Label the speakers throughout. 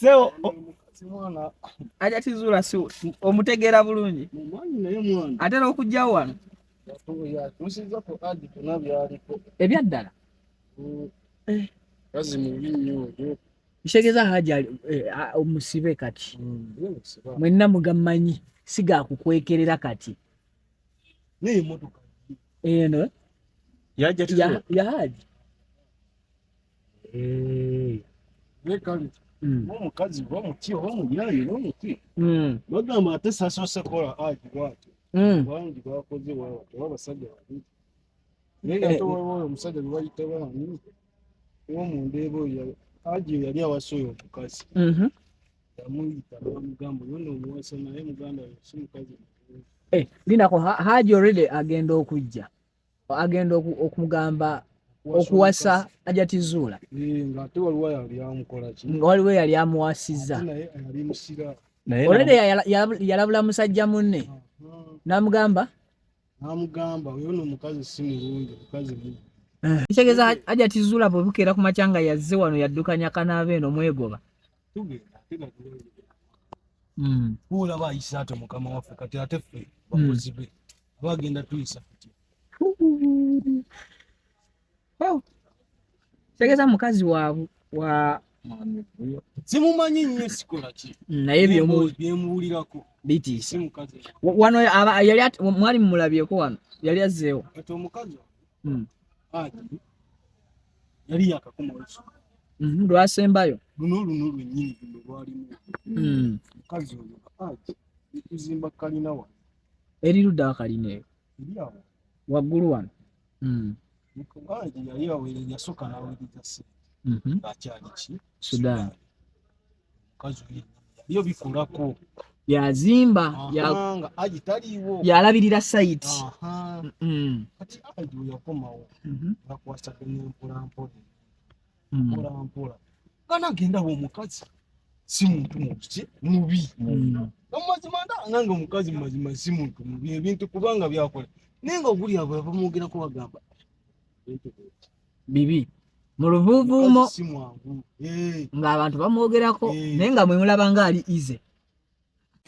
Speaker 1: Seo mwana Hajati Zula si omutegeera bulungi.
Speaker 2: Mwanyi naye mwana.
Speaker 1: Atera okujja wano.
Speaker 2: Tusiza ko adi tunabyaliko.
Speaker 1: Ebyaddala.
Speaker 2: Kazi mubi nnyo.
Speaker 1: Ishegeza Haji omusibe kati. Mwenna mugamanyi siga kukwekerera kati.
Speaker 2: Ne motoka.
Speaker 1: Eno
Speaker 2: yaje tuzo.
Speaker 1: Ya Haji.
Speaker 2: Wekali. Omukazi w'omuti w'omuyani w'omuti. Bagamba ate sasose kola Haji watu. Bangi bakoze wabasajja babiri. Naye ate wowe omusajja bayita bani. W'omundebo Haji yali awasoyo omukazi. Yamuyita bamugamba yono omuwasa naye muganda yasi mukazi.
Speaker 1: Linako Haji already agenda okujja. Agenda okumugamba okuwasa Hajati Zula.
Speaker 2: Ngate waliwo yali amukola ki?
Speaker 1: Waliwo yali amuwasizza.
Speaker 2: Naye yali musira.
Speaker 1: Already yalabula musajja munne. Namugamba
Speaker 2: yono omukazi si mulungi, mukazi mubi.
Speaker 1: Ishegeza Hajati Zula bwebukera ku machanga yazze wano yaddukanya kanaabe eno mwegoba.
Speaker 2: Tugenda. Kula bayisa ate mukama waffe kati ate ffe bakozibe. Bagenda tuyisa futi.
Speaker 1: Ishegeza mukazi wa
Speaker 2: simumanyi nnyo sikola ki.
Speaker 1: Naye
Speaker 2: byemuwulirako.
Speaker 1: Bitiisa.
Speaker 2: Mukazi.
Speaker 1: Wano yali mwali mulabyeko wano. Yali azzeewo.
Speaker 2: Kati omukazi. Haji. Yali yakakoma olusu.
Speaker 1: Lwasembayo.
Speaker 2: Luno lwennyini lwalimu. Mukazi oyo Haji. Ekizimba kalina wa.
Speaker 1: Eri ludda wakalina eyo.
Speaker 2: Eri awo.
Speaker 1: Waggulu wano.
Speaker 2: Haji yali aweereza yasooka n'aweereza ssente. Akyali ki?
Speaker 1: Sudan.
Speaker 2: Mukazi oyo yali bikolako.
Speaker 1: Yazimba.
Speaker 2: Nga Haji taliiwo.
Speaker 1: Yalabirira site.
Speaker 2: Kati Haji we yakomawo. Bakwasaganya empolampola. Mpola. Kana agendawo omukazi. Si muntu mubi. Amazima nange omukazi mazima si muntu mubi. Ebintu kubanga byakola. Nenga oguli abo bamwogerako bagamba.
Speaker 1: Bibi. Mu luvuuvuumo.
Speaker 2: Si mwangu.
Speaker 1: Ng'abantu bamwogerako. Naye nga mwe mulaba nga ali ize.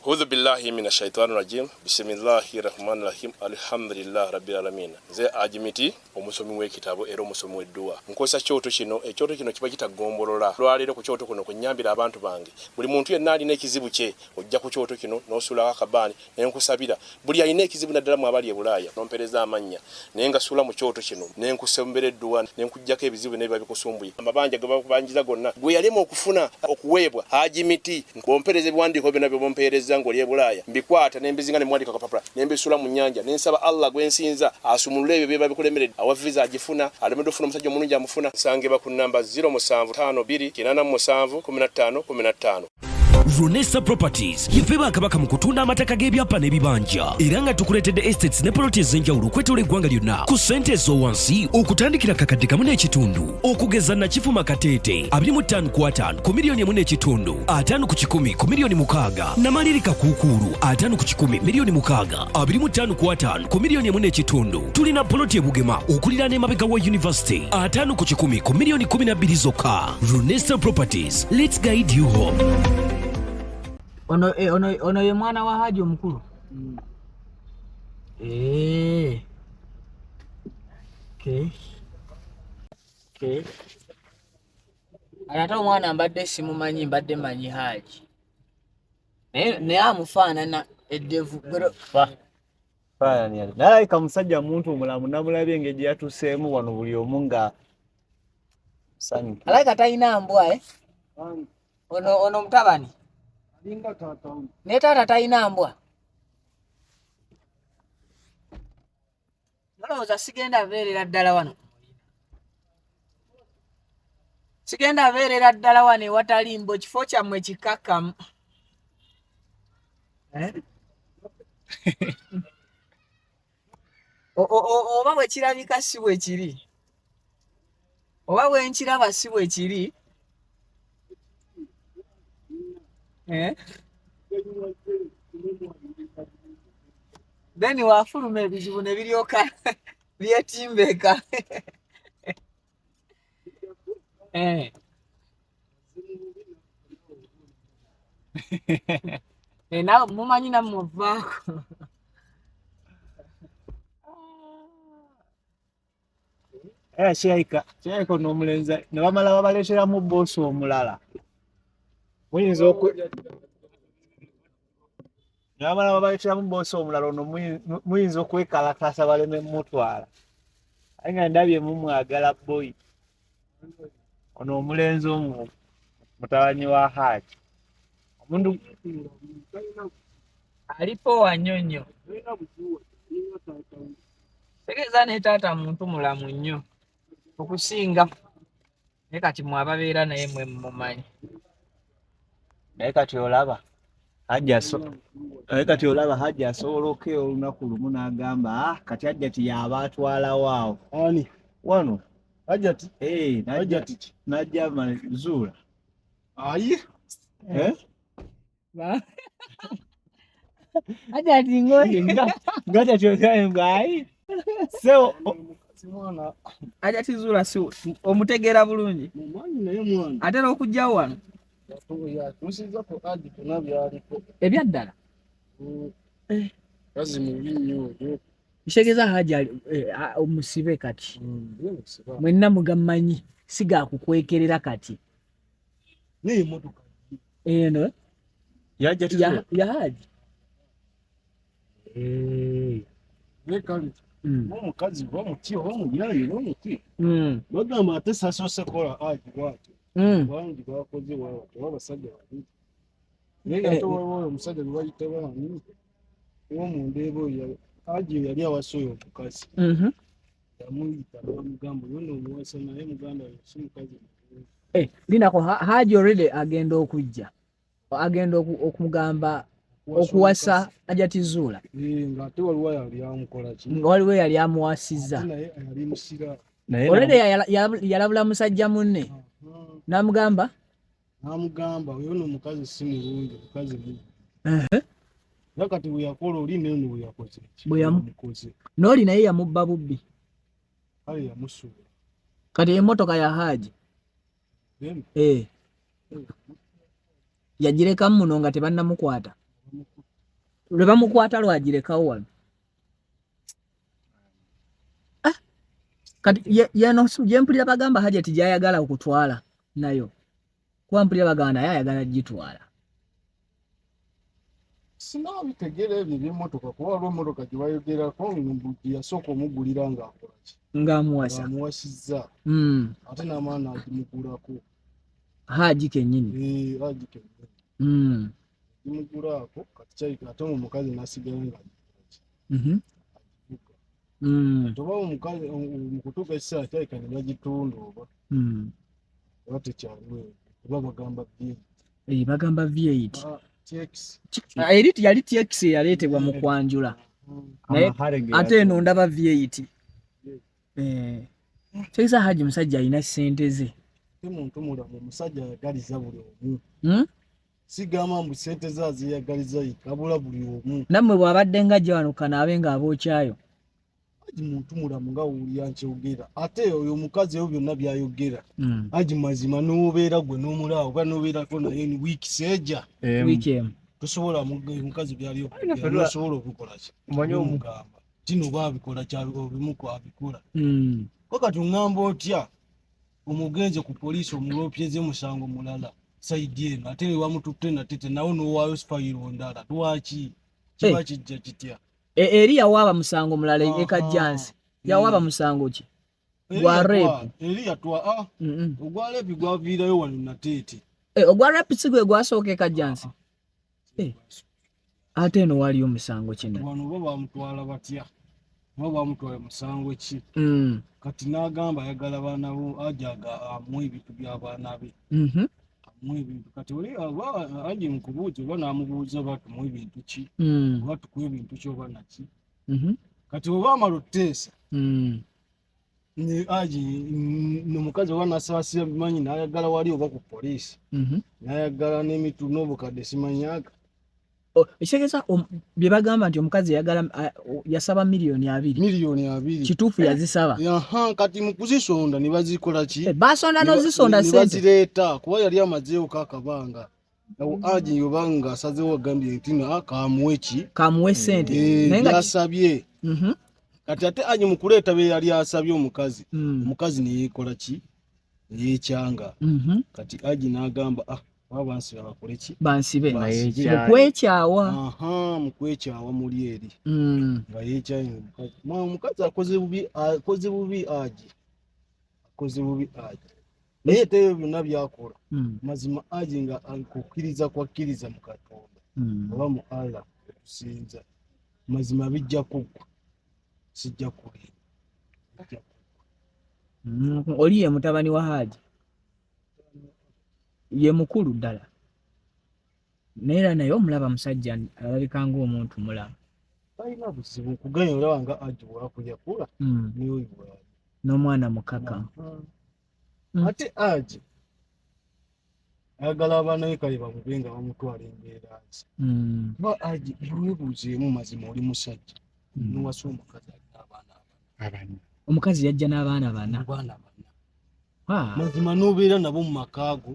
Speaker 3: A'udhu billahi minash shaitani rajim. Bismillahir rahmanir rahim. Alhamdulillah rabbil alamin. Nze Ajimiti omusomi w'ekitabo era omusomi w'edduwa. Nkozesa kyoto kino, ekyoto kino kiba kitagombolola. Lwaliro ku kyoto kuno kunyambira abantu bange. Buli muntu yenna alina ekizibu kye, ojja ku kyoto kino n'osula akabani ne nkusabira. Buli alina ekizibu naddala mu abali e Bulaaya, nompereza amannya. Naye nga sula mu kyoto kino, ne nkusembera edduwa, ne nkujjako ebizibu ne biba bikusumbuye. Amabanja ge bakubanjiza gonna. Gwe yalema okufuna okuweebwa Ajimiti. Bompereze ebiwandiiko byonna bye bompereza ngoli e Bulaaya. Mbikwata ne mbizinga ne mwandika kapapula. Ne mbisula mu nnyanja. Ne nsaba Allah gwensinza asumulule ebyo bye babikulemeredde. Awaviza agifuna, alemedde ofuna omusajja omulungi amufuna. Nsangibwa ku namba 0752
Speaker 4: Runesa Properties yefeba akabaka mu kutunda amataka g'ebyapa n'ebibanja era nga tukuletedde estates ne ploti ez'enjawulo okwetola eggwanga lyonna ku ssente ez'owansi okutandikira kakadde kamu n'ekitundu okugeza Nakifuma Kateete 25 ku 5 ku miliyoni 1.5 5 ku 10 ku miliyoni 6 Namalirika Kuukulu 5 ku 10 miliyoni 6 25 ku 5 ku miliyoni 1.5 tulina ploti ebugema okuliraana emabega wa University 5 ku 10 ku miliyoni 12 zokka. Runesa Properties, let's guide you home.
Speaker 1: Ono ye mwana wa Haji omukulu. Okay. Ate omwana mbadde simumanyi mbadde manyi Haji. Naye amufaanana eddevu.
Speaker 5: Faanani. Naye kamusajja muntu omulamu namulabye engeri yatuseemu wano buli omu nga sanyu.
Speaker 1: Alaika talina mbwa ono mutabani. Ne taata talina mbwa. Nolowooza sigenda beerera ddala wano. Sigenda beerera ddala wano ewatali mbwa, kifo kyammwe kikakkamu. Oba bwe kirabika si bwe kiri. Oba bwe nkiraba si bwe kiri. Then wafuluma ebizibu ne biryoka byetimbeka. nawe mumanyi namuvaako.
Speaker 5: Shaika n'omulenzi ne bamala babaleeteramu boosi omulala. Muyinza Nyamala babaleeteramu boosi omulala ono muyinza okwekalakaasa baleme mutwala. Aye nga ndabye mumwagala boy. Ono omulenzi omu mutabanyi wa Haji. Omuntu
Speaker 1: alipo wanyonyo. Tegeeza ne taata muntu mulamu nnyo okusinga naye kati mwababeera naye mwe mumanyi.
Speaker 5: naye kati olaba Haji asobola okukeera olunaku lumu n'agamba kati Hajati y'aba atwala waawo.
Speaker 2: Ani?
Speaker 5: Wano.
Speaker 2: Hajati?
Speaker 5: Hajati najja zuula.
Speaker 2: Ayi?
Speaker 1: Hajati ng'oyo
Speaker 5: Hajati ogaye so
Speaker 2: mwana
Speaker 1: Hajati zuula si omutegeera bulungi.
Speaker 2: mumanyi naye mwana.
Speaker 1: Atera okujja wano.
Speaker 2: Tusiza ko adi tuna byaliko.
Speaker 1: Ebyaddala.
Speaker 2: Kazi mubi nnyo.
Speaker 1: Kitegeeza Haji omusibe kati. Mwenna mugamanyi siga kukwekerera kati.
Speaker 2: Ne motoka.
Speaker 1: Eno ya Haji.
Speaker 2: Lekali. Omukazi w'omuti w'omulyayi w'omuti. Bagamba ate sasose kola Haji bw'atyo. Bangi bakoze w'abasajja babiri. Naye ate waliwo omusajja gwe bayita baani w'omundeeba oyo Haji yali awasoya omukazi. Yamuyita n'amugamba oyo n'omuwasa naye muganda we si mukazi.
Speaker 1: Linako Haji already agenda okujja. Agenda okumugamba okuwasa Hajati zuula.
Speaker 2: Ng'ate waliwo yali amukola ki?
Speaker 1: Waliwo yali amuwasizza.
Speaker 2: Naye yali musira.
Speaker 1: Already yalabula musajja munne. N'amugamba
Speaker 2: oyo n'omukazi si mulungi, mukazi mubi. Nakati bwe yakola oli n'eno bwe yakoze. Yamukoze.
Speaker 1: N'oli naye yamubba bubbi.
Speaker 2: Kale yamusuula.
Speaker 1: Kati emmotoka ya Haji. Yagirekamu muno nga tebannamukwata. Lwe bamukwata lwagirekawo wano. Kati yempulira bagamba Hajati gy'ayagala okutwala nayo. Kuba mpulira bagamba naye ayagala gitwala.
Speaker 2: Sinabitegeera ebyo by'emmotoka kuba waliwo emmotoka gye bayogerako yasooka omugulira ng'akola ki?
Speaker 1: Ng'amuwasa.
Speaker 2: Ng'amuwasizza. Ate n'amaana agimugulako.
Speaker 1: Haji kennyini.
Speaker 2: Haji kennyini. Agimugulako kati kyayika ate omukazi n'asigala ng'agikola ki? Toba omukazi mu kutuuka ekiseera kyayika ne bagitunda oba tekyaliwo oba bagamba V8.
Speaker 1: Bagamba V8.
Speaker 2: TX.
Speaker 1: Yali TX yaleetebwa mu kwanjula. Ate eno ndaba V8. Tegeeza Haji musajja alina ssente ze.
Speaker 2: Muntu mulamu omusajja ayagaliza buli omu. Sigamba mbu ssente ze aziyagaliza yikabula buli omu. Nammwe
Speaker 1: bw'abadde ng'ajja wano kanaabe ng'abookyayo.
Speaker 2: Haji muntu mulamu nga wuulira nkyogera. Ate oyo omukazi eyo byonna byayogera. Haji mazima n'obeera gwe n'omulaawo oba n'obeerako naye ni wiiki seejja.
Speaker 1: Wiiki emu.
Speaker 2: Tosobola omukazi byali okugera osobola okukola ki? Omanyi omugamba. Kino baabikola kyabimuko abikola. Ko kati ongamba otya omugenze ku poliisi omulopyeze musango mulala saidi eno ate ne bamututte natete nawo n'owaayo fayiro ndala lwaki? Kiba kijja kitya?
Speaker 1: Eri yawaaba musango mulala ekajjansi. Yawaaba musango ki? Gwa repu.
Speaker 2: Eri yatwa ogwa repu gwaviirayo wano natete.
Speaker 1: Ogwa repu si gwe gwasooka ekajjansi. Ate eno waliyo musango kino.
Speaker 2: Wano bo bamutwala batya? Bo bamutwala musango ki? Kati n'agamba ayagala baana bo ajaga amuwa ebintu by'abaana be. Amuwa ebintu kati oli Haji mukubuuza oba n'amubuuza batumuwa ebintu ki? Oba tukuwa ebintu ki oba naki? Kati oba amala otteesa. Ne Haji n'omukazi oba n'asaasira bimanyi n'ayagala wali oba ku poliisi. N'ayagala n'emitu n'obukadde simanyaga.
Speaker 1: Ekitegeeza bye bagamba nti omukazi yasaba $2 million. Kituufu yazisaba.
Speaker 2: Kati mu kuzisonda ne bazikola ki?
Speaker 1: Basonda n'ozisonda ssente.
Speaker 2: Ne bazireeta kuba yali amazeewo kaakabanga. awo Haji yobanga asazeewo agambye nti
Speaker 1: kamuwe sente
Speaker 2: naye yasabye kati ate Haji mu kuleeta be yali asabye omukazi ne yeekola ki yeekyanga kati Haji n'agamba bansiba bakole ki
Speaker 1: bansibe mukwekyawa
Speaker 2: mukwekyawa muli eri nga yeekyaye omukazi akoze bubi Haji akoze bubi Haji naye teyo byonna byakola mazima Haji nga kwakkiriza mu Katonda oba mu Allah okusinza mazima bijja kuggwa sijja kulinda
Speaker 1: oli ye mutabani wa Haji ye mukulu ddala naye naye omulaba musajja alabika ng'omuntu mulamu
Speaker 2: talina buzibu okuganya olaba nga Haji bw'akujakula niwe
Speaker 1: n'omwana mukaka
Speaker 2: ate Haji ayagala abaana be kale bamube nga bamutwala embeera nsi ba Haji weebuuzeemu mazima oli musajja niwasa omukazi alina abaana abana
Speaker 1: omukazi yajja n'abaana bana
Speaker 2: mazima n'obeera nabo mu makaago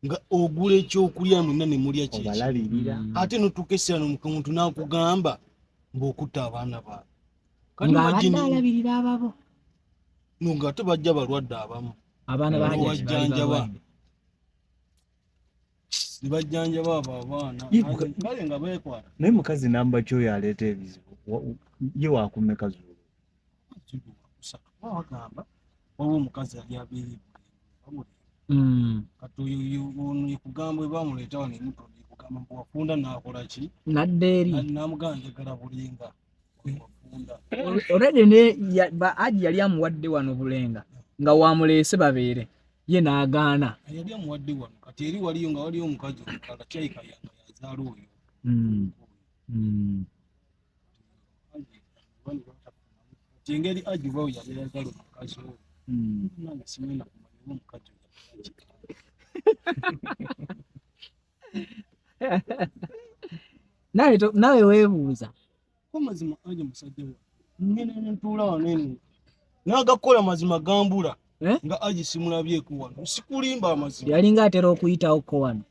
Speaker 2: nga ogula ekyokulya mwenna ne mulya kyebalabirira ate notuuka essira omuntu n'akugamba ng'okutta abaana baabe
Speaker 1: ng'alabirira ababo
Speaker 2: ng'ate bajja balwadde abamu
Speaker 1: abaana
Speaker 2: bajjanjaba nibajjanjaba abo abaana kale nga beekwata
Speaker 5: naye mukazi namba kyoyo aleeta ebizibu ye wakumeka zuulu
Speaker 2: wagamba waliwo omukazi yali abeera kati ono yekugamba bwe bamuleeta wano emuto yekugamba mbu wafunda n'akola ki
Speaker 1: nadda eri
Speaker 2: n'amugamba njagala bulenga wafunda
Speaker 1: already ne Haji yali amuwadde wano bulenga nga wamuleese babeere ye n'agaana
Speaker 2: yali amuwadde wano kati eri waliyo nga waliyo omukazi omukala kyayikayanga yazaala oyo kati engeri Haji bwe yali ayagala omukazi oyo nange simanya kumanya omukazi
Speaker 1: nawe weebuuza
Speaker 2: ko mazima Haji musajja we ngene ntuula wano eno n'agakola mazima gambula nga Haji simulabyeko wano sikulimba amazima
Speaker 1: yalinga atera okuyitawoko wano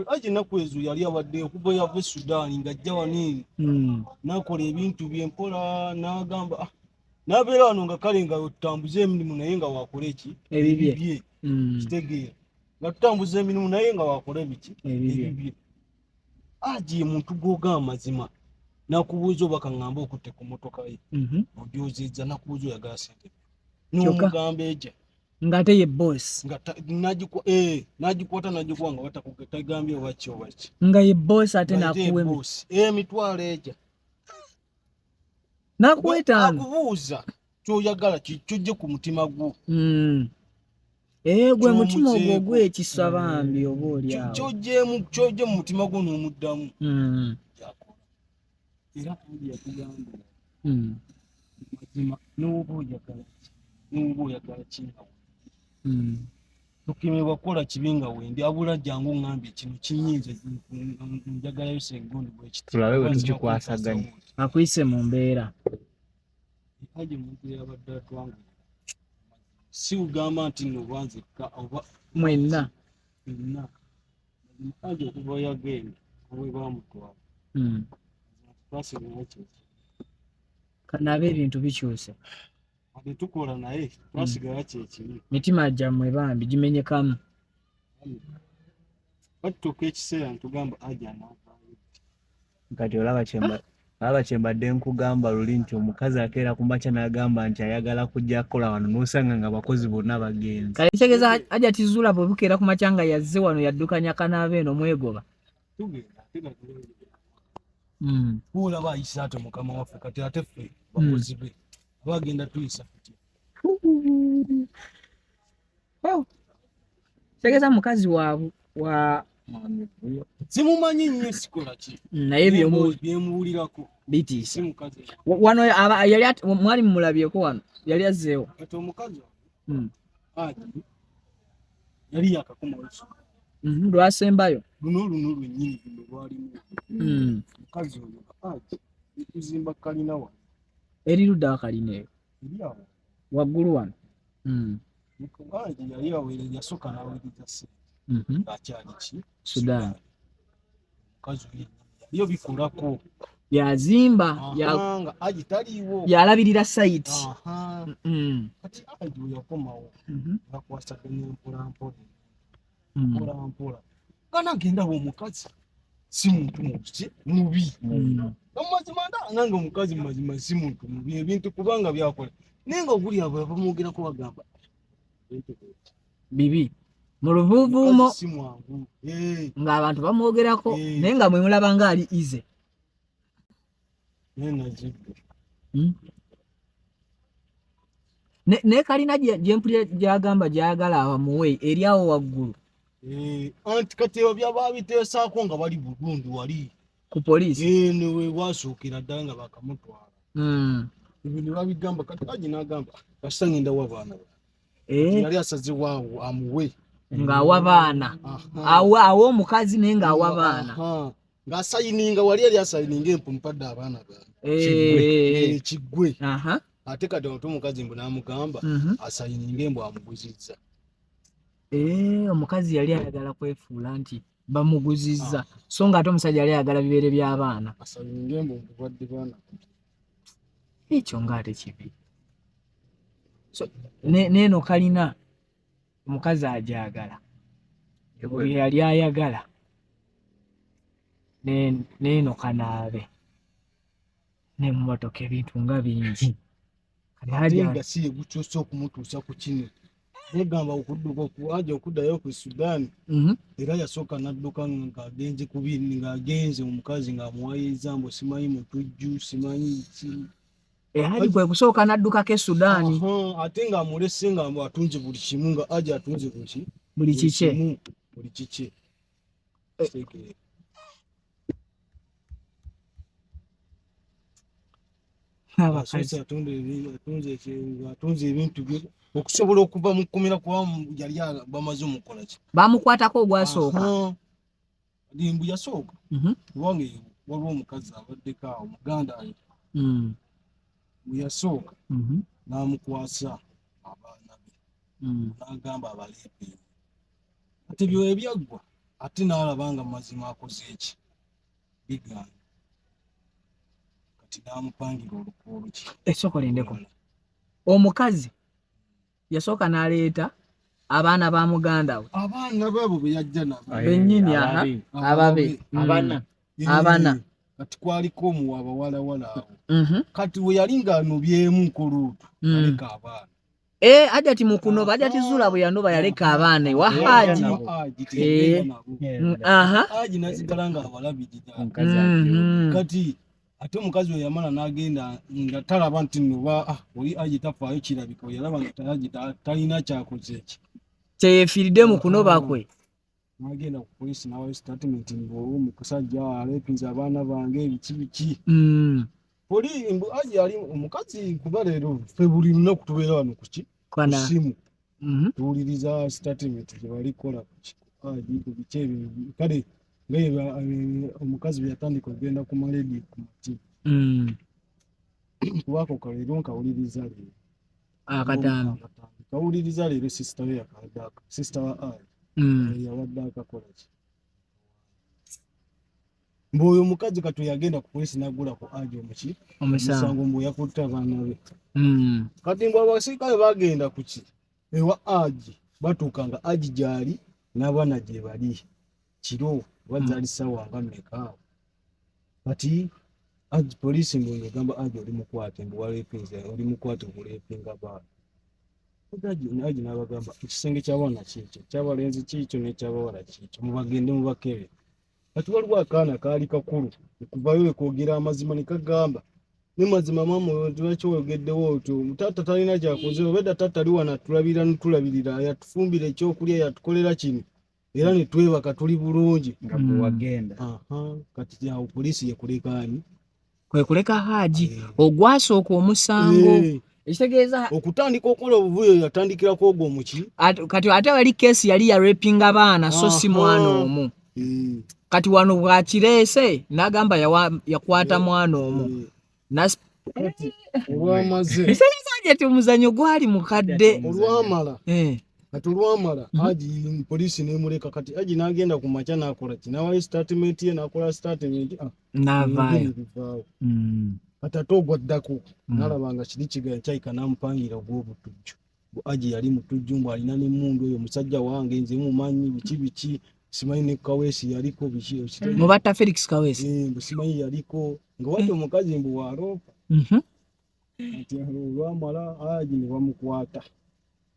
Speaker 2: Haji ennaku ezo yali abadde okuva yava e Sudan ng'ajja wano eno n'akola ebintu byempola n'agamba n'abeera wano nga kale nga tutambuza emirimu naye nga wakola eki ebibye kitegeera nga tutambuza emirimu naye nga wakola ebiki ebibye Haji muntu gw'ogamba mazima nakubuuza oba kaŋŋamba okutte ku mmotoka ye ogyozezza nakubuuza oyagala sente n'omugamba eja
Speaker 1: ng'ate ye boss
Speaker 2: n'agikwata n'agikuwa nga batakugambye oba ki
Speaker 1: nga ye boss ate n'akuwa
Speaker 2: emitwalo eja
Speaker 1: n'akuwetaano
Speaker 2: akubuuza ky'oyagala kyojje ku mutima gwo
Speaker 1: gwe mutima ogwo gw'ekisa bambi oba oliawo
Speaker 2: kyojje mu mutima gwo n'omuddamu era Haji yakugamba mazima n'oba oyagala kinga tokemebwa kukola kibi nga wendi abula jangu ŋŋambye kino kinyinza njagalayo sengundi bwekiti
Speaker 5: tulabe bwe tukikwasaganya
Speaker 1: akuyise mu mbeera
Speaker 2: Haji muntu yabadde atwangula si ugamba nti nno banzekka oba
Speaker 1: mwenna
Speaker 2: Haji okuva yagenda obwe bamutwala twasigayo kyeki
Speaker 1: kanaba ebintu bikyuse
Speaker 2: ate tukola naye twasigala kyekibi
Speaker 1: mitima gyammwe bambi gimenyekamu
Speaker 2: batutuuka ekiseera ntugamba Haji anaavaayo
Speaker 5: kati olaba kyembadde nkugamba luli nti omukazi akeera ku makya n'agamba nti ayagala kujja kukola wano n'osanga nga abakozi bonna bagenzi
Speaker 1: kale kitegeeza Hajati Zuula bwe bukeera ku makya nga yazze wano yaddukanya kanaaba eno mwegoba
Speaker 2: tugenda olaba ayisa ate mukama waffe kati ate ffe bakozi be bagenda tuyisa tutya
Speaker 1: kitegeeza mukazi wa
Speaker 2: simumanyi nnyo sikola ki
Speaker 1: naye
Speaker 2: byemuwulirako
Speaker 1: Bitiisa wano yali mwali mumulabyeko wano yali azzeewo
Speaker 2: kati omukazi Haji yali yakakomawo
Speaker 1: lwasembayo
Speaker 2: luno lwennyini luno lwalimu omukazi oyo Haji ekuzimba kalina wano
Speaker 1: eri ludda kalina eyo
Speaker 2: eri awo
Speaker 1: waggulu wano
Speaker 2: Haji yali aweereza yasooka n'aweereza ssente ng'akyali ki
Speaker 1: Sudan
Speaker 2: kazi yo bikolako
Speaker 1: yazimba
Speaker 2: nga Haji taliwo
Speaker 1: yalabirira site
Speaker 2: kati Haji yakomawo bakwasa mpola kana genda omukazi si muntu mubi amazima nange omukazi mazima si muntu mubi ebintu kubanga byakola nenga oguli abo bamwogerako bagamba bibi
Speaker 1: mu luvuuvuumo ng'abantu bamwogerako naye nga mwe mulaba nga ali ize naye kalina gye mpulira gyagamba gyayagala abamuwe eri awo waggulu
Speaker 2: anti kati ebyo byaba biteesaako nga bali bulundu wali
Speaker 1: ku poliisi
Speaker 2: newe wasookera ddala nga bakamutwala ebyo ne babigamba kati Haji n'agamba kasita ngenda wa baana yali asazewaawo amuwe
Speaker 1: ng'awa baana awa omukazi naye ng'awa baana
Speaker 2: ng'asayininga wali yali asayininga empumpaddde abaana kiggwe ate kati omuntu omukazi mbu n'amugamba asayininga embu amuguzizza
Speaker 1: omukazi yali ayagala kwefuula nti bamuguzizza so ng'ate omusajja yali ayagala bibeere by'abaana
Speaker 2: asayininga embu mbubadde baana
Speaker 1: ekyo ng'ate kibi so neeno kalina omukazi ajagala bwe yali ayagala neeno kanaabe n'emmotoka ebintu nga bingi
Speaker 2: nga si yegukyusa okumutuusa ku kino negamba okudduka okuddayo ku Sudan era yasooka n'adduka ng'agenze ku binni ng'agenze omukazi ng'amuwayiza mbu simanyi mutujju simanyi ki
Speaker 1: Haji kwe kusooka n'addukako e Sudan
Speaker 2: ate ng'amulese nga atunze buli kimu nga Haji atunze
Speaker 1: buli kike
Speaker 2: atunze ebintu bye okusobola okuva mu kkomera kuba yali bamaze omukola ki
Speaker 1: bamukwatako ogwasooka
Speaker 2: mbu yasooka kubanga waliwo omukazi abaddeko awo muganda we bwe yasooka n'amukwasa abaana be n'agamba abaleepe ate byo ebyaggwa ate n'alaba nga mazima akoze eki bigana kati n'amupangira olukoolo ki
Speaker 1: esokolendeko omukazi yasooka n'aleeta abaana ba muganda we
Speaker 2: abaana baabo be yajja nabo
Speaker 1: bennyini ababe abana
Speaker 2: kati kwaliko omuwabawalawala abo kati we yali ng'anobyemu nkoluutu aleka abaana
Speaker 1: Hajati mukunoba Hajati zula bwe yanoba yaleka abaana wa Haji
Speaker 2: Haji nazigala nga abalabirira kati ate omukazi we yamala n'agenda nga talaba nti noba oli Haji tafaayo kirabika we yalaba nga Haji talina kyakoze eki
Speaker 1: kyeyeefiiridde mu kunoba kwe
Speaker 2: n'agenda ku poliisi n'awayo statement mbu omusajja aleepinze abaana bange biki Haji ali omukazi kuba leero ffe buli lunaku tubeera wano ku simu tuwuliriza statement gye balikola Haji ku biki ebyo kale omukazi bwe yatandika okugenda ku maledi ku mati kubako kaleero nkawuliriza leero
Speaker 1: akatambi
Speaker 2: kawuliriza leero sisita we yakaddaaka sisita wa Haji yawadde akakola ki mboyo omukazi kati yagenda ku poliisi n'agula ku Haji omusango mbu yakutte abaana be kati mbu abasirikale bagenda ku ki ewa Haji batuuka nga Haji gyali n'abaana gye bali kiro bazaali ssaawa nga mmeka kati Haji poliisi mbu egamba Haji oli mukwate mbu waleepinze oli mukwate okuleepinga baana Haji n'abagamba ekisenge ky'abaana kiikyo ky'abalenzi kiikyo n'eky'abawala kiikyo mubagende mubakebe kati waliwo akaana kaali kakulu okuvayo ekwogera amazima ne kagamba ne mazima maama lwaki oyogeddewo otyo taata talina kyakoze obedda taata ali wano atulabira netulabirira yatufumbira ekyokulya yatukolera kino era ne twebaka tuli bulungi
Speaker 5: nga bwe wagenda
Speaker 2: kati awo poliisi yekulekaani
Speaker 1: kwe kuleka Haji ogwasooka omusango ekitegeeza
Speaker 2: okutandika okukola obuvuyo yatandikirako ogwo muki
Speaker 1: kati ate wali keesi yali ya rapinga baana so si mwana omu kati wano bwakireese n'agamba yakwata mwana omu
Speaker 2: olwamaze
Speaker 1: ekiseera kyange ti omuzannyo gwali mukadde
Speaker 2: olwamala Atulwamala Haji polisi nemuleka kati Haji nagenda ku macha nakola kinawa statement ye nakola statement
Speaker 1: navayo
Speaker 2: atatogwa ddako nalabanga kiri kigaye kyayika nampangira gw'obutujju Haji yali mutujju mbu alina n'emmundu oyo musajja wange nze mumanyi biki simanyi ne Kaweesi yaliko biki
Speaker 1: mubatta Felix Kaweesi
Speaker 2: simanyi yaliko nga wadde omukazi mbu waloopa ati olwamala Haji ne bamukwata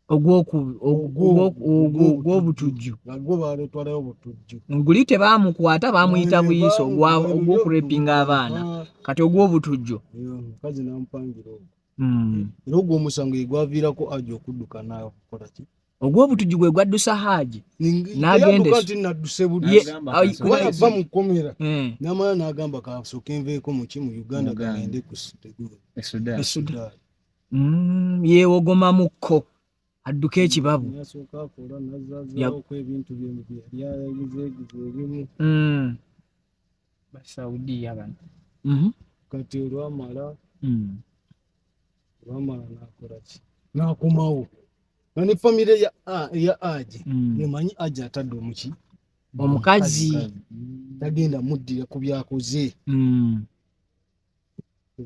Speaker 1: ogw'obutujju
Speaker 2: nagwo baletwalayo obutujju
Speaker 1: nguli tebamukwata bamuyita Bwiisa ogw'okurepinga abaana kati ogw'obutujju
Speaker 2: omukazi nampangira ogwo era ogwo omusango egwaviirako Haji okudduka nayo okukola ki
Speaker 1: ogw'obutujju gwe gwaddusa Haji
Speaker 2: n'agenda kati nadduse buddusi mu kkomera n'amala n'agamba kasooke nveeko mu Uganda gagende ku Sudan
Speaker 1: yeewogomamukko adduka ekibabu
Speaker 2: nasooka akola nazzaazaako ebintu byeyagizeegize ebimu
Speaker 1: basaudiya bano
Speaker 2: kati olwamala nakola ki n'akomawo nga ne famire ya Haji emanyi Haji atadde omuki
Speaker 1: omukazi
Speaker 2: tagenda muddira ku byakoze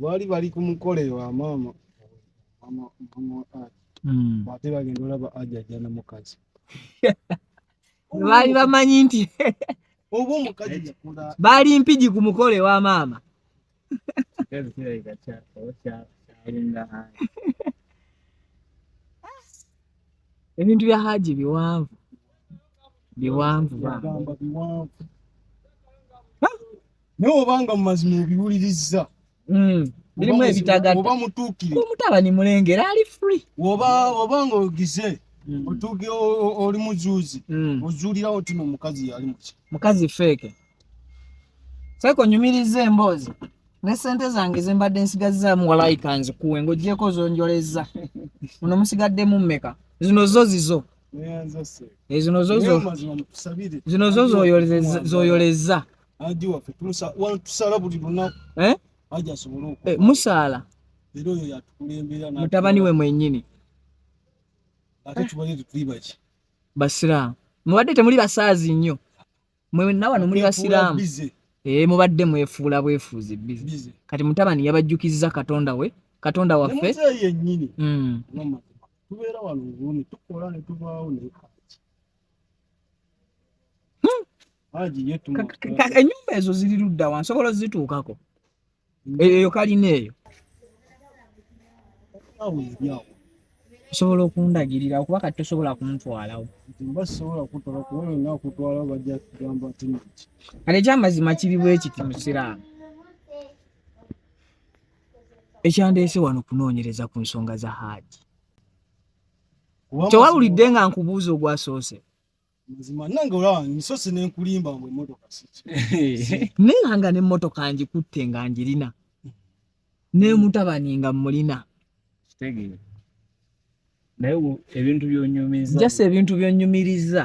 Speaker 2: baali bali ku mukolo ewa maama ate bagenda olaba Haji ajja na mukazi
Speaker 1: baali bamanyi nti
Speaker 2: oba omukazi yakola
Speaker 1: baali mpigi ku mukolo ewa maama ebintu bya Haji biwanvu
Speaker 2: naye obanga mu mazima obiwulirizza
Speaker 1: birimu ebitagatta
Speaker 2: oba mutuukire
Speaker 1: omutabani mulengera ali free
Speaker 2: obanga ogize otuuke oli muzuuzi ozuulirawo tino omukazi yali
Speaker 1: mukazi feke seko nyumiriza emboozi ne ssente zange ze mbadde nsigazizaamu walayika nzikuwe ng'oggyeko zonjolezza muno musigaddemu mmeka zino zo zizo zino zo zoyolezza
Speaker 2: Haji waffe tusala buli lunaku Haji asobole
Speaker 1: musaala
Speaker 2: era oyo yatukulembera
Speaker 1: mutabani we mwennyini
Speaker 2: ate tubadde tuli baki
Speaker 1: basiraamu mubadde temuli basaazi nnyo mwenna wano muli basiraamu mubadde mwefuula bwefuuzi bizi kati mutabani yabajjukizza katonda waffe
Speaker 2: yennyini tubeera wano Bulumi tukola ne tubaawo ne Haji
Speaker 1: ennyumba ezo ziri ludda wa nsobola zituukako eyo kalina eyo osobola okundagirira okuba kati tosobola kuntwalawo
Speaker 2: basobola kutwala kuba nga kutwala bajja kugamba ati nti
Speaker 1: kale ekyamazima kiri bwe kiti musiraamu ekyandeese wano kunoonyereza ku nsonga za Haji tewawulidde nga nkubuuza ogwasoose
Speaker 2: mazima nange olaba nsoose n'enkulimba mu emmotoka
Speaker 1: naye nga n'emmotoka ngikutte nga njirina n'emutabani nga mulina
Speaker 5: naye ebintu byonyumiriza
Speaker 1: just ebintu byonyumiriza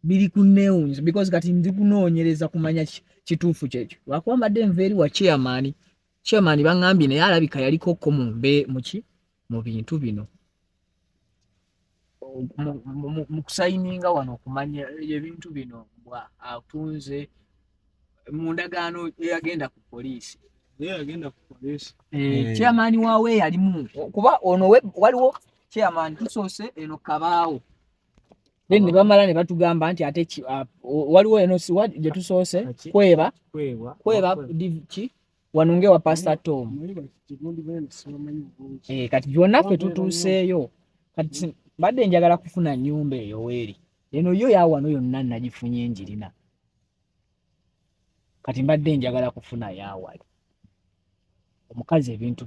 Speaker 1: biri ku news because kati ndi kunoonyereza kumanya kituufu kyekyo lwakuba mbadde nva eri wa chairman bangambye naye alabika yalikokko mu bintu bino mu kusayininga wano okumanya ebintu bino atunze mu ndagaano eyagenda ku poliisi chairman waawe yalimu kuba ono waliwo chairman tusoose eno kabaawo then ne bamala ne batugamba nti ate waliwo eno gye tusoose kweba ki wanonge wa Pastor Tom kati byonna ffe tutuuseeyo kati badde njagala kufuna nnyumba eyo weeri eno yo yaawano yonna nagifunye njirina kati mbadde njagala kufuna yaawali omukazi ebintu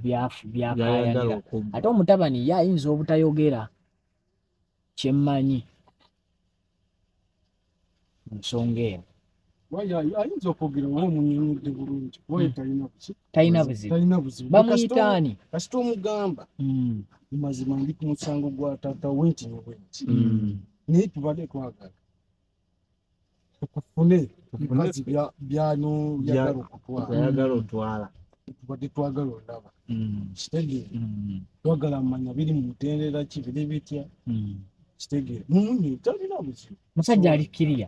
Speaker 1: byakayanira ate omutabani ye ayinza obutayogera kyemmanyi nsonga eno
Speaker 2: ayinza okwogera waye munyonyodde bulungi waye
Speaker 1: talina buzibu bamuyitaani
Speaker 2: kasita omugamba mazima ndi ku musango gwa taata wenti nobwenti naye tubadde twagala tukufune mukazi byayagala otwala tubadde twagala ondaba kitege twagala mmanya biri mu mutendera ki biri bitya Kitegere munyi talina buzibu
Speaker 1: musajja alikiriya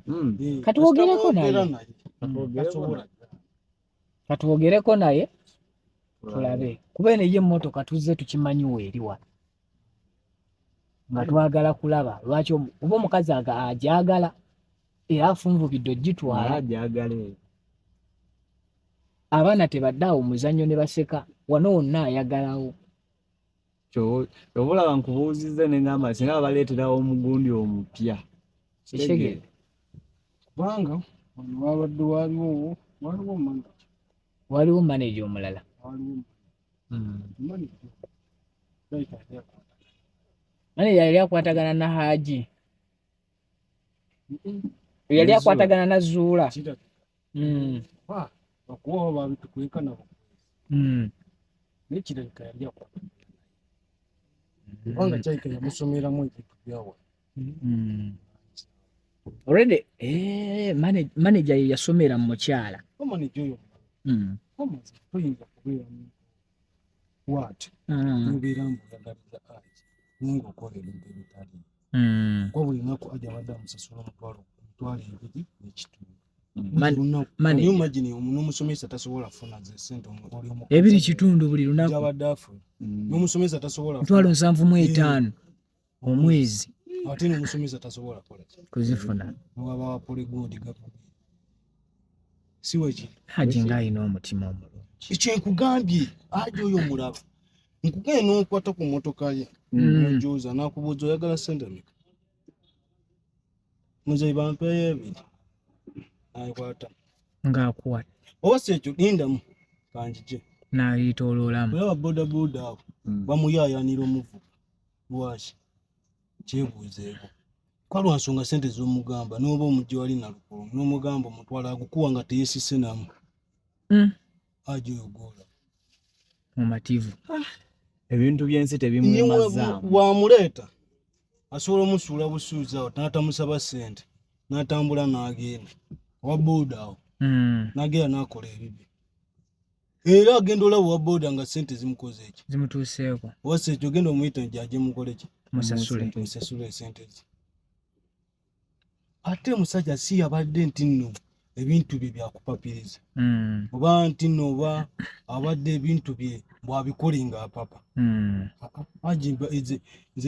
Speaker 1: katuwogereko naye katuwogereko naye tulabe kuba eno ye emmotoka tuzze tukimanyi weeriwa nga twagala kulaba lwaki oba omukazi agyagala era afunvubidde ogitwala abaana tebadde awo muzannyo ne baseka wano wonna ayagalawo
Speaker 5: obulaba nkubuuzizza ne ngamba singa baleeterawo omugundi omupya
Speaker 1: kitegeere
Speaker 2: kubanga wano wabadde
Speaker 1: waliwo maneja omulala maneja yali akwatagana na Haji yali akwatagana na Zuula
Speaker 2: bakuwa babitukweka nabo n'ekirabika yali akwatagana kubanga kyayika yamusomeramu ebintu byawe
Speaker 1: already manager ye yasomera mu mukyala
Speaker 2: manager oyo omaze toyinza kubeera wati nobeera mbuyagaliza Haji naye ng'okola ebintu ebitali kuba buli lunaku Haji abadde amusasula emitwalo 2 n'ekitundu imagine n'omusomesa tasobola kufuna ze ssente
Speaker 1: ebiri kitundu buli lunaku
Speaker 2: abadde afu n'omusomesa tasobola
Speaker 1: 75 omwezi
Speaker 2: ate n'omusomesa tasobola
Speaker 1: kuzifuna
Speaker 2: waba wa poligodi gavumenti si weki
Speaker 1: Haji ng'alina omutima omulungi
Speaker 2: ekyenkugambye Haji oyo mulaba nkugenda n'okwata ku mmotoka ye n'ojoza n'akubuuza oyagala ssente mmeka muzeyi bampeeyo ebiri akwata
Speaker 1: ng'akwata
Speaker 2: oba si ekyo lindamu kanjije
Speaker 1: n'ayitooloolamu
Speaker 2: olaba bodaboda awo bamuyaayaanira omuvuga lwaki kyebuuzeeko kwa lwa nsonga ssente z'omugamba n'oba omujja wali nalukulu n'omugamba omutwala agukuwa nga teyeesise namu Haji oyo goola
Speaker 1: mumativu
Speaker 5: ebintu by'ensi tebimwemazaamu
Speaker 2: wamuleeta asobola omusuula busuuzi awo n'atamusaba ssente n'atambula n'agenda owa booda awo n'agenda n'akola ebibi era agenda olaba owa booda nga ssente zimukoze eki
Speaker 1: zimutuuseeko
Speaker 2: oba si ekyo genda omuyita gy'ajje mukole ki musasule essente ze ate musajja si yabadde nti nno ebintu bye byakupapiriza oba nti nno oba abadde ebintu bye bwabikole nga apapa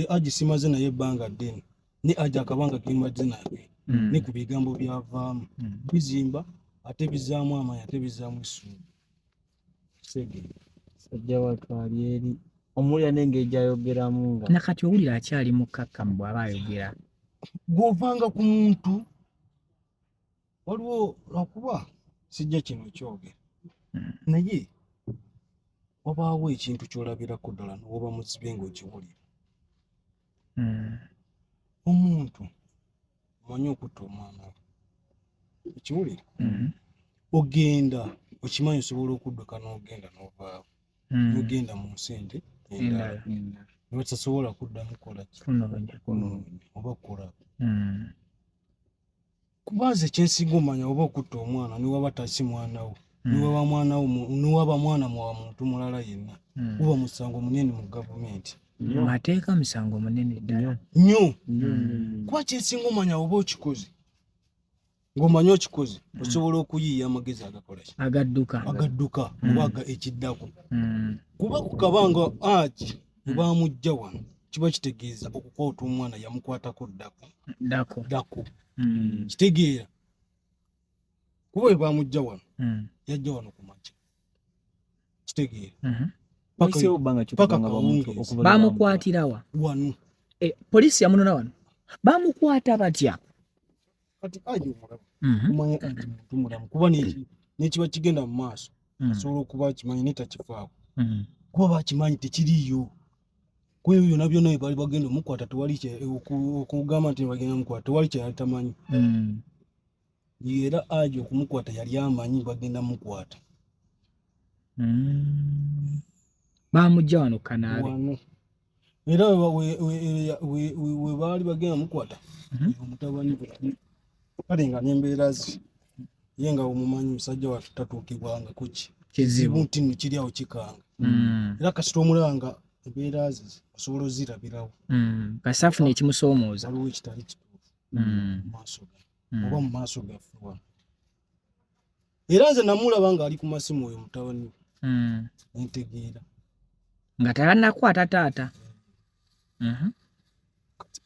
Speaker 2: Haji simaze naye ebbanga ddene ne Haji akabanga kembadde naye ne ku bigambo byavaamu bizimba ate bizaamu amaanyi ate bizaamu essuubi
Speaker 5: sajja watwali eri omulya n'engeri gy'ayogeramu nga
Speaker 1: nakati owulira akyali mukkakkamu bw'aba ayogera
Speaker 2: gw'ovanga ku muntu waliwo lwakuba sijja kino kyogera naye wabaawo ekintu ky'olabirako ddala n'oba muzibe ng'okiwulira omuntu omanyi okutta omwana we ekiwulira ogenda okimanyi osobola okudduka n'ogenda n'ovaawo n'ogenda mu nsende endala naye tasobola kuddamu kola oba kulaba kubanze ekyensinga omanya oba okutta omwana niwaba tasi mwana wo niwaba mwana mwa muntu mulala yenna guba musango munene mu gavumenti
Speaker 1: mu mateeka musango munene ddala
Speaker 2: nnyo kuba kyensinga omanya oba okikoze ng'omanyi okikoze osobola okuyiiya amagezi agadduka oba ekiddako kuba ku kabanga Haji bw'amugja wano kiba kitegeeza okukwata omwana yamukwatako ddako kitegeera kuba bwe bw'amugja wano yajja wano ku makya kitegeera paka kawungeezi
Speaker 1: bamukwatirawa
Speaker 2: wano
Speaker 1: poliisi yamunona wano bamukwata batya
Speaker 2: kati Haji omulamu kumanya Haji muntu mulamu kuba nekiba kigenda mu maaso asobola okuba akimanyi netakifaako kuba bakimanyi tekiriiyo kuba ebyo byonna byonna bali bagenda omukwata tewali okugamba nti bagenda mukwata tewali kyeyali tamanyi era Haji okumukwata yali amanyi bagenda mukwata
Speaker 1: bamugja wano kanaabe
Speaker 2: era we baali bagenda mukwata omutabani kale nga n'embeera ze ye nga omumanyi musajja wattu tatuukibwanga kuki kizibu nti nno kiri awo kikanga era kasita omulaba nga embeera ze osobola ozirabirawo
Speaker 1: kasafuna ekimusoomooza
Speaker 2: waliwo ekitali kituufu mu maaso ge oba mu maaso gaffe wano era nze namulaba ng'ali ku masimu oyo mutabani nentegeera
Speaker 1: nga talanakwata taata
Speaker 2: kati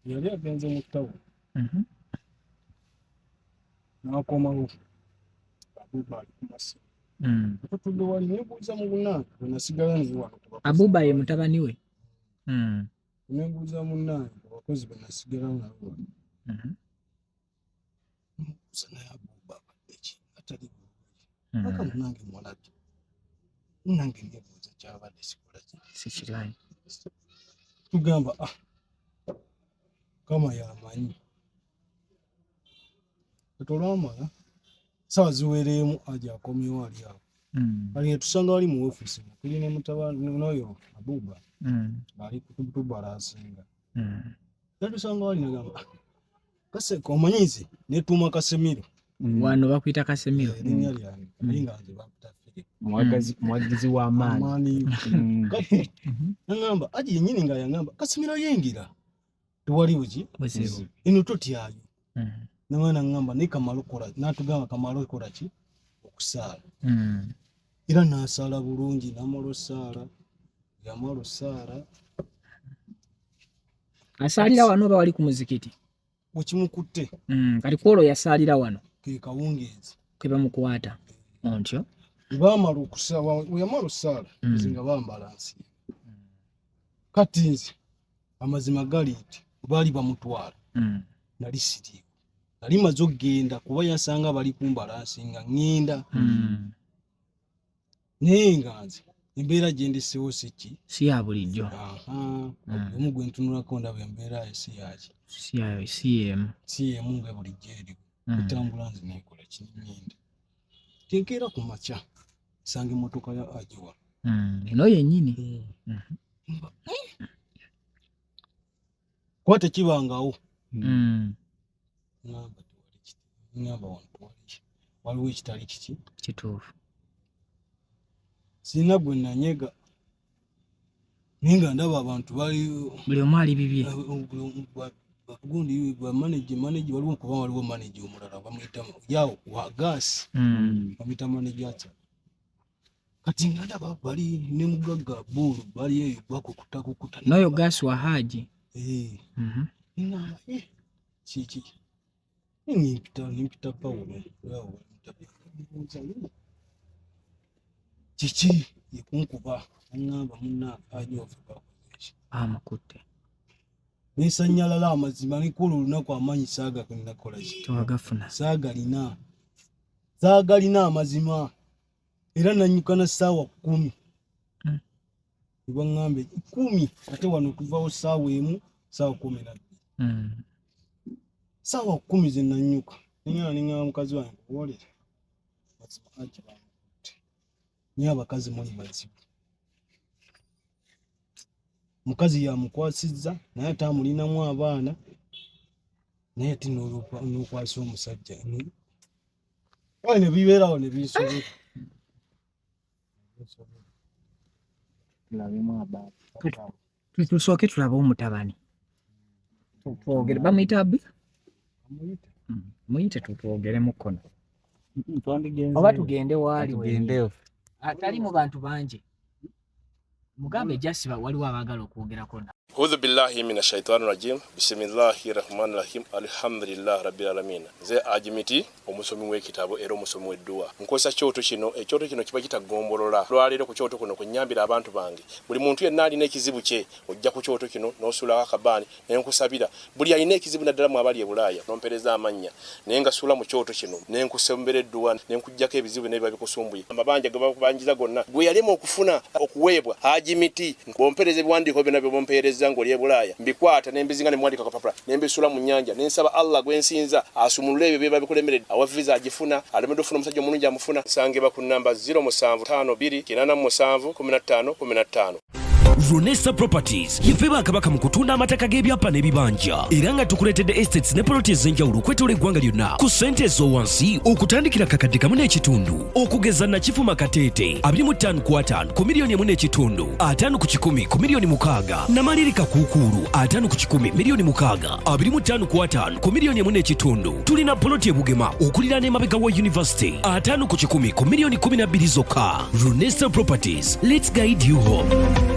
Speaker 2: yali agenze mu ttawo n'akomawo Abuba ali ku masimu tutudde wali nebuuza mu bunaange bwenasigala naye wano
Speaker 1: Abuba ye mutabani we
Speaker 2: nebuuza munnange abakozi benasigala naye wano nebuuza naye Abuba abadde ki atali bulungi aka munnange mulabye munnange nebuuza kyabadde sikola ki
Speaker 1: sikirwanyi
Speaker 2: tugamba kama yamanyi olwamala sawa ziwereemu aja akomyewo ali awo ali netusanga wali mu ofiisi tuli ne mutabani n'oyo Abuba ali kutubalasinga netusanga wali nagamba Kaseko omanyizi netuuma Kasemiro
Speaker 1: wano bakuyita Kasemiro
Speaker 2: erinnya lyange naye nga nze bakuta
Speaker 5: muwagizi w'amaanyi
Speaker 2: kati nagamba Haji yennyini nga yagamba Kasemiro yengira tewaliwo ki eno totyayo namana ngamba ne kamalokola natugamba kamalokola ki okusaala era nasaala bulungi namalo saala yamalo saala
Speaker 1: asaalira wano oba wali ku muzikiti
Speaker 2: wekimukutte
Speaker 1: kati kwolwo yasaalira wano
Speaker 2: ke kawungeezi
Speaker 1: ke bamukwata ontyo
Speaker 2: bamala okusaala weyamala osaala nzinga bambala nsi kati nze amazima gali nti baali bamutwala nali siriiwo nali maze okgenda kuba yasanga bali kumbalansi nga ŋŋenda naye nga nze embeera gye ndiseewo
Speaker 1: si ya bulijjo
Speaker 2: omu gwe ntunulako ndaba embeera yo si yaki si yemu nga bulijjo eriwo etambula nze nekola kinyenda tenkeera ku makya sanga emmotoka ya Haji wano
Speaker 1: eno yennyini
Speaker 2: kuba tekibangawo ngamba wano waliwo ekitali kiki
Speaker 1: kituufu
Speaker 2: sirina gwe nanyega naye nga ndaba abantu bali
Speaker 1: buli omu ali bibye
Speaker 2: gundi manage waliwo kuba waliwo manage omulala bamuyita yawo wa gaasi bamuyita manage atya kati nga ndaba bali ne mugagga bulu bali eyo bakukuta
Speaker 1: n'oyo gaasi wa Haji
Speaker 2: ngamba kiki nimpita Pawulo yawo kiki yekunkuba aŋŋamba munnange Haji ofe bakoze
Speaker 1: amukutte
Speaker 2: nesanyalala amazima nekula olunaku amaanyi saaga nakola ki
Speaker 1: tewagafuna
Speaker 2: saagalina amazima era nanyuka na ssaawa 10 ebaŋŋambe 10 ate wano tuvaawo ssaawa emu ssaawa 12 ssaawa 10 ze nanyuka nenyala neŋŋamba mukazi wange kuwolera mazima Haji bamukutte naye abakazi muli bazibu mukazi yamukwasizza naye ate amulinamu abaana naye ate n'okwasa omusajja wali ne bibeerawo ne bisobera
Speaker 1: tusooke tulabe omutabani twogere bamuyita Abi muyite tutwogere mukono oba tugende waali atali mu bantu bangi mugambe jasiba waliwo abaagala okwogerako
Speaker 3: A'udhu billahi minash shaitani rajim. Bismillahir rahmanir rahim. Alhamdulillah rabbil alamin. Nze Ajimiti omusomi w'ekitabo era omusomi w'edduwa. Nkozesa kyoto kino, ekyoto kino kiba kitagombolola. Lwaleero ku kyoto kuno kunnyambira abantu bange. Buli muntu yenna alina ekizibu kye, ojja ku kyoto kino n'osula akabaani ne nkusabira. Buli alina ekizibu naddala mu abali e Bulaaya, nompereza amannya. Naye nga sula mu kyoto kino, ne nkusembera edduwa, ne nkujjako ebizibu ne biba bikusumbuye. Amabanja ge bakubanjiza gonna. Gwe yalema okufuna okuweebwa Ajimiti. Bompereze ebiwandiiko byonna bye bompereza ng'oli e Bulaaya. Mbikwata ne mbizinga ne mwandika kapapula. Ne mbisula mu nnyanja. Ne nsaba Allah gwe nsinza asumulule ebyo bye babikulemeredde. Awa visa agifuna, alemedde ofuna omusajja omulungi amufuna. Sange ba ku namba 0752 87 15 15.
Speaker 4: Runesa Properties yife bakabaka mu kutunda amataka g'ebyapa n'ebibanja era nga tukuleetedde estates ne ploti ez'enjawulo okwetoolera eggwanga lyonna ku ssente ez'owansi okutandikira kakadde kamu n'ekitundu okugeza Nakifuma Kateete 25 ku 5 ku miliyoni 1.5 5 ku 10 ku miliyoni 6 Namalirika Kuukulu 5 ku 10 miliyoni 6 25 ku 5 ku miliyoni 1.5 tulina ploti ebugema okuliraana emabega wa University 5 ku 10 ku miliyoni 12 zokka. Runesa Properties, let's guide you home.